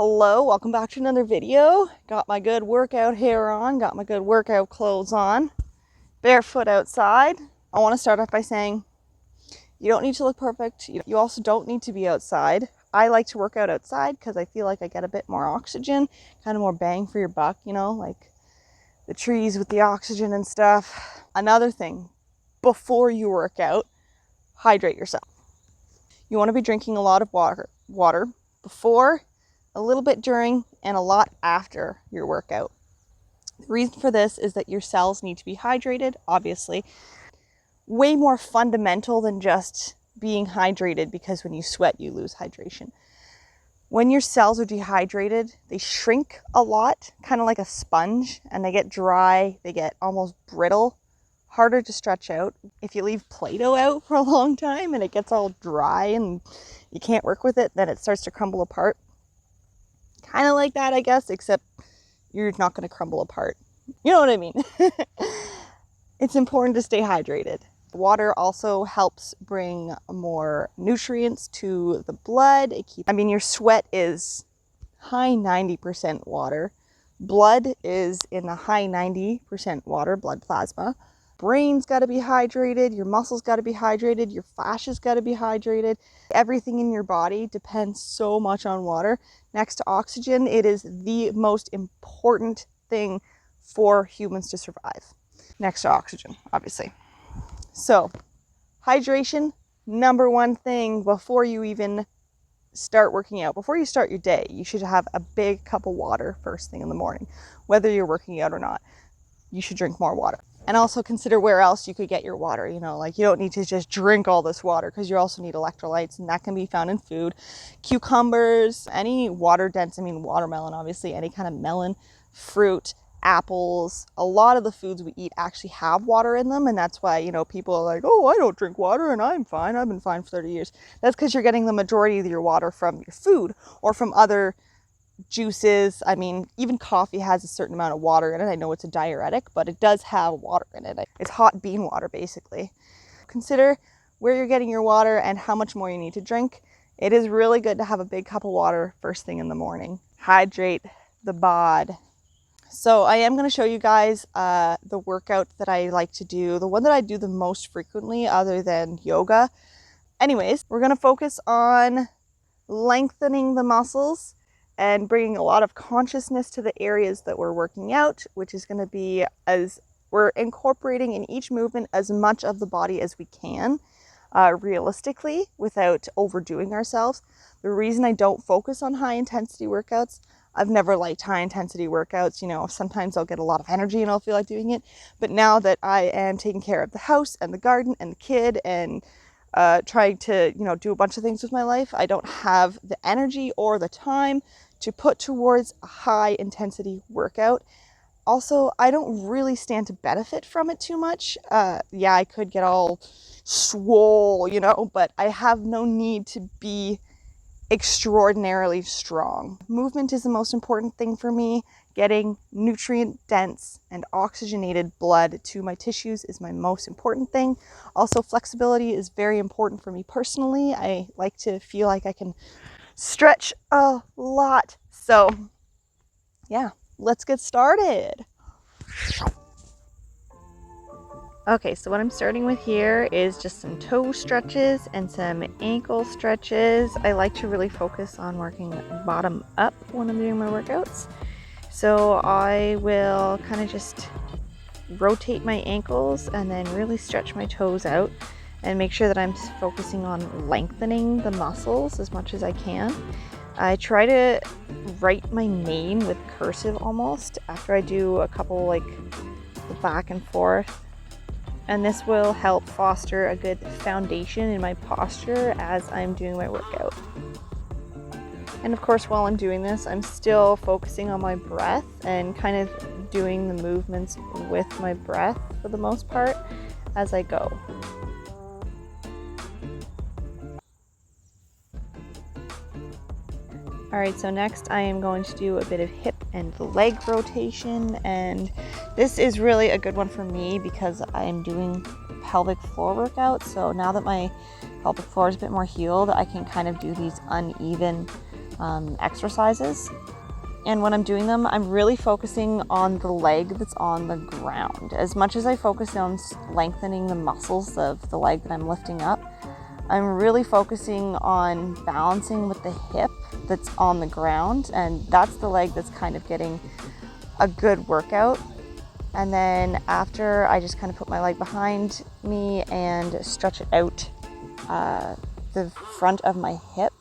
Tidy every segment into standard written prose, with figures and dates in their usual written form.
Hello, welcome back to another video. Got my good workout hair on, got my good workout clothes on, barefoot outside. I want to start off by saying you don't need to look perfect. You also don't need to be outside. I like to work out outside because I feel like I get a bit more oxygen, kind of more bang for your buck, like the trees with the oxygen and stuff. Another thing, before you work out, hydrate yourself. You want to be drinking a lot of water before, a little bit during, and a lot after your workout. The reason for this is that your cells need to be hydrated, obviously. Way more fundamental than just being hydrated, because when you sweat, you lose hydration. When your cells are dehydrated, they shrink a lot, kind of like a sponge, and they get dry, they get almost brittle, harder to stretch out. If you leave Play-Doh out for a long time and it gets all dry and you can't work with it, then it starts to crumble apart. Kind of like that, I guess, except you're not going to crumble apart. You know what I mean? It's important to stay hydrated. Water also helps bring more nutrients to the blood. Your sweat is high 90% water. Blood is in the high 90% water, blood plasma. Brain's got to be hydrated, your muscles got to be hydrated, your fascia's got to be hydrated. Everything in your body depends so much on water. Next to oxygen, it is the most important thing for humans to survive. Next to oxygen, obviously. So, hydration, number one thing before you even start working out. Before you start your day, you should have a big cup of water first thing in the morning. Whether you're working out or not, you should drink more water. And also consider where else you could get your water. You don't need to just drink all this water, because you also need electrolytes, and that can be found in food. Cucumbers, any water dense, watermelon, obviously, any kind of melon, fruit, apples. A lot of the foods we eat actually have water in them, and that's why, people are like, oh, I don't drink water and I'm fine. I've been fine for 30 years. That's because you're getting the majority of your water from your food or from other juices. Even coffee has a certain amount of water in it. I know it's a diuretic, but it does have water in it. It's hot bean water, basically. Consider where you're getting your water and how much more you need to drink. It is really good to have a big cup of water first thing in the morning. Hydrate the bod. So I am going to show you guys the workout that I like to do, the one that I do the most frequently other than yoga. Anyways, we're going to focus on lengthening the muscles and bringing a lot of consciousness to the areas that we're working out, which is going to be as we're incorporating in each movement as much of the body as we can, realistically, without overdoing ourselves. The reason I don't focus on high intensity workouts, I've never liked high intensity workouts. Sometimes I'll get a lot of energy and I'll feel like doing it. But now that I am taking care of the house and the garden and the kid and trying to, do a bunch of things with my life, I don't have the energy or the time to put towards a high intensity workout. Also, I don't really stand to benefit from it too much. Yeah, I could get all swole, but I have no need to be extraordinarily strong. Movement is the most important thing for me. Getting nutrient dense and oxygenated blood to my tissues is my most important thing. Also, flexibility is very important for me personally. I like to feel like I can stretch a lot. So yeah, let's get started. Okay, so what I'm starting with here is just some toe stretches and some ankle stretches. I like to really focus on working bottom up when I'm doing my workouts. So I will kind of just rotate my ankles and then really stretch my toes out and make sure that I'm focusing on lengthening the muscles as much as I can. I try to write my name with cursive almost after I do a couple like back and forth. And this will help foster a good foundation in my posture as I'm doing my workout. And of course, while I'm doing this, I'm still focusing on my breath and kind of doing the movements with my breath for the most part as I go. Alright, so next I am going to do a bit of hip and leg rotation, and this is really a good one for me because I'm doing pelvic floor workouts. So now that my pelvic floor is a bit more healed, I can kind of do these uneven exercises. And when I'm doing them, I'm really focusing on the leg that's on the ground. As much as I focus on lengthening the muscles of the leg that I'm lifting up, I'm really focusing on balancing with the hip that's on the ground, and that's the leg that's kind of getting a good workout. And then after, I just kind of put my leg behind me and stretch it out the front of my hip.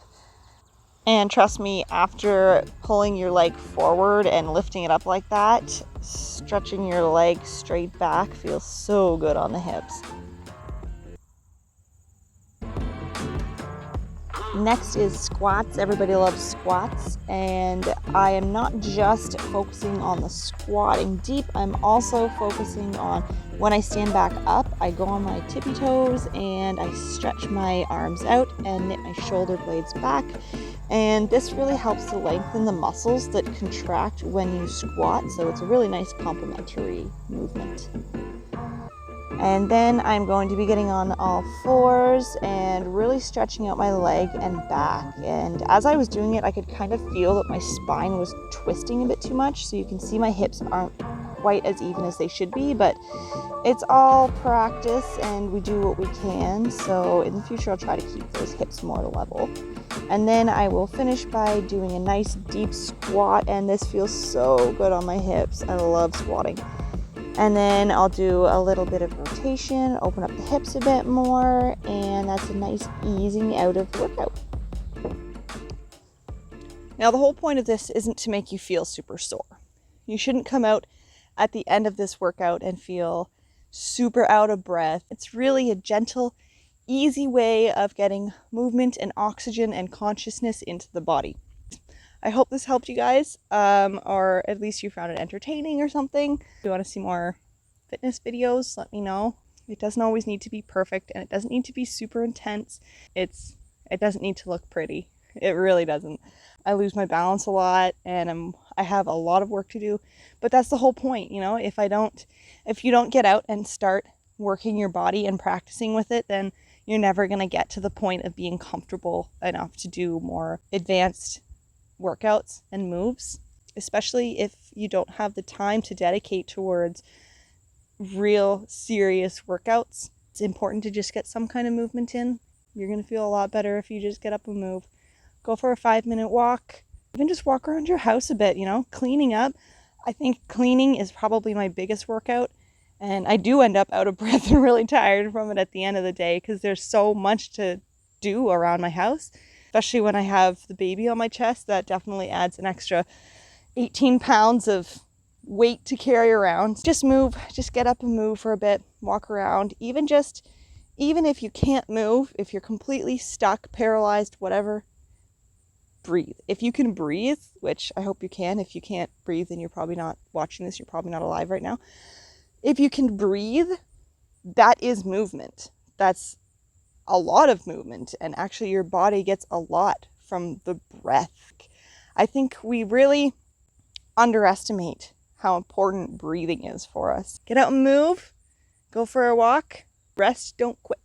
And trust me, after pulling your leg forward and lifting it up like that, stretching your leg straight back feels so good on the hips. Next is squats. Everybody loves squats, and I am not just focusing on the squatting deep, I'm also focusing on when I stand back up, I go on my tippy toes and I stretch my arms out and knit my shoulder blades back. And this really helps to lengthen the muscles that contract when you squat, so it's a really nice complementary movement. And then I'm going to be getting on all fours and really stretching out my leg and back. And as I was doing it, I could kind of feel that my spine was twisting a bit too much. So you can see my hips aren't quite as even as they should be, but it's all practice and we do what we can. So in the future, I'll try to keep those hips more level. And then I will finish by doing a nice deep squat, and this feels so good on my hips. I love squatting. And then I'll do a little bit of rotation, open up the hips a bit more, and that's a nice easing out of the workout. Now, the whole point of this isn't to make you feel super sore. You shouldn't come out at the end of this workout and feel super out of breath. It's really a gentle, easy way of getting movement and oxygen and consciousness into the body. I hope this helped you guys, or at least you found it entertaining or something. If you want to see more fitness videos, let me know. It doesn't always need to be perfect, and it doesn't need to be super intense. It doesn't need to look pretty. It really doesn't. I lose my balance a lot, and I have a lot of work to do, but that's the whole point, you know. If you don't get out and start working your body and practicing with it, then you're never going to get to the point of being comfortable enough to do more advanced workouts and moves, especially if you don't have the time to dedicate towards real serious workouts. It's important to just get some kind of movement in. You're going to feel a lot better if you just get up and move. Go for a 5-minute walk. Even just walk around your house a bit, you know, cleaning up. I think cleaning is probably my biggest workout, and I do end up out of breath and really tired from it at the end of the day because there's so much to do around my house. Especially when I have the baby on my chest, that definitely adds an extra 18 pounds of weight to carry around. Just move, just get up and move for a bit, walk around. Even if you can't move, if you're completely stuck, paralyzed, whatever, breathe. If you can breathe, which I hope you can. If you can't breathe, then you're probably not watching this, you're probably not alive right now. If you can breathe, that is movement. That's a lot of movement, and actually your body gets a lot from the breath. I think we really underestimate how important breathing is for us. Get out and move, go for a walk, rest, don't quit.